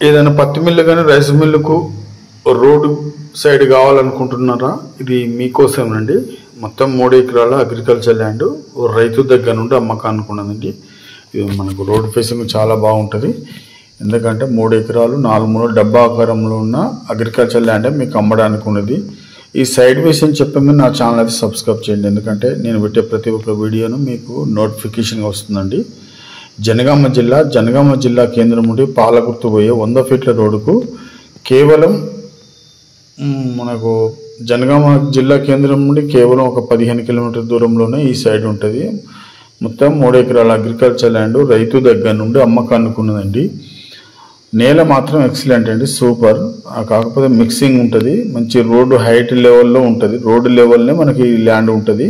ఏదైనా పత్తి మిల్లు కానీ రైస్ మిల్లుకు రోడ్డు సైడ్ కావాలనుకుంటున్నారా? ఇది మీకోసమేనండి. మొత్తం 3 ఎకరాల అగ్రికల్చర్ ల్యాండ్ రైతు దగ్గర నుండి అమ్మకానికి ఉన్నదండి. ఇది మనకు రోడ్ ఫేసింగ్ చాలా బాగుంటుంది. ఎందుకంటే 3 ఎకరాలు 4 మూలలు డబ్బా ఆకారంలో ఉన్న అగ్రికల్చర్ ల్యాండ్ మీకు అమ్మడానికి ఉన్నది. ఈ సైడ్ వేస్ అని చెప్పే నా ఛానల్ అయితే సబ్స్క్రైబ్ చేయండి. ఎందుకంటే నేను పెట్టే ప్రతి ఒక్క వీడియోను మీకు నోటిఫికేషన్గా వస్తుందండి. జనగామ జిల్లా కేంద్రం నుండి పాలకుర్తి పోయే 100 ఫీట్ల రోడ్డుకు కేవలం మనకు జనగామ జిల్లా కేంద్రం నుండి కేవలం ఒక 15 కిలోమీటర్ల దూరంలోనే ఈ సైడ్ ఉంటుంది. మొత్తం 3 ఎకరాల అగ్రికల్చర్ ల్యాండ్ రైతు దగ్గర నుండి అమ్మకానికి ఉన్నదండి. నేల మాత్రం ఎక్సలెంట్ అండి, సూపర్. కాకపోతే మిక్సింగ్ ఉంటుంది, మంచి రోడ్డు హైట్ లెవెల్లో ఉంటుంది. రోడ్డు లెవెల్నే మనకి ల్యాండ్ ఉంటుంది.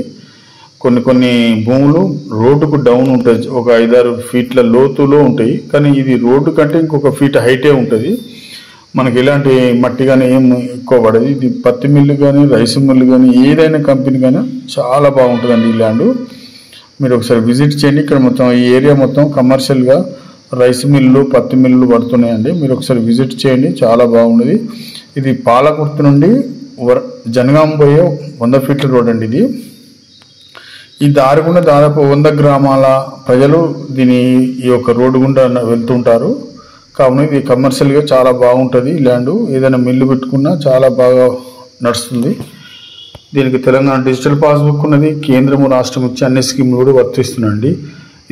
కొన్ని భూములు రోడ్డుకు డౌన్ ఉంటుంది, ఒక 5-6 ఫీట్ల లోతులో ఉంటాయి. కానీ ఇది రోడ్డు కంటే ఇంకొక ఫీట్ హైటే ఉంటుంది. మనకి ఇలాంటి మట్టి కానీ ఏం ఎక్కువ పడదు. ఇది పత్తి మిల్లు కానీ రైస్ మిల్లు కానీ ఏదైనా కంపెనీ కానీ చాలా బాగుంటుందండి ఈ ల్యాండ్. మీరు ఒకసారి విజిట్ చేయండి. ఇక్కడ మొత్తం ఈ ఏరియా మొత్తం కమర్షియల్గా రైస్ మిల్లు పత్తి మిల్లు పడుతున్నాయండి. మీరు ఒకసారి విజిట్ చేయండి, చాలా బాగున్నది. ఇది పాలకుర్తి నుండి జనగాం పోయే 100 ఫీట్ల రోడ్ అండి. ఇది ఈ దారి గుండా దాదాపు 100 గ్రామాల ప్రజలు ఈ యొక్క రోడ్డు గుండా వెళ్తుంటారు. కావున ఇది కమర్షియల్గా చాలా బాగుంటుంది ల్యాండ్. ఏదైనా మిల్లు పెట్టుకున్నా చాలా బాగా నడుస్తుంది. దీనికి తెలంగాణ డిజిటల్ పాస్బుక్ ఉన్నది. కేంద్రము రాష్ట్రం ఇచ్చి అన్ని స్కీములు కూడా వర్తిస్తున్నాయండి.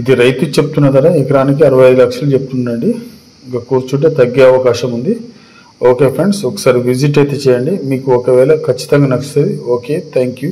ఇది రైతు చెప్తున్న ధర ఎకరానికి 65 లక్షలు చెప్తుందండి. ఇంకా కూర్చుంటే తగ్గే అవకాశం ఉంది. ఓకే ఫ్రెండ్స్, ఒకసారి విజిట్ అయితే చేయండి. మీకు ఒకవేళ ఖచ్చితంగా నచ్చుతుంది. Okay, thank you.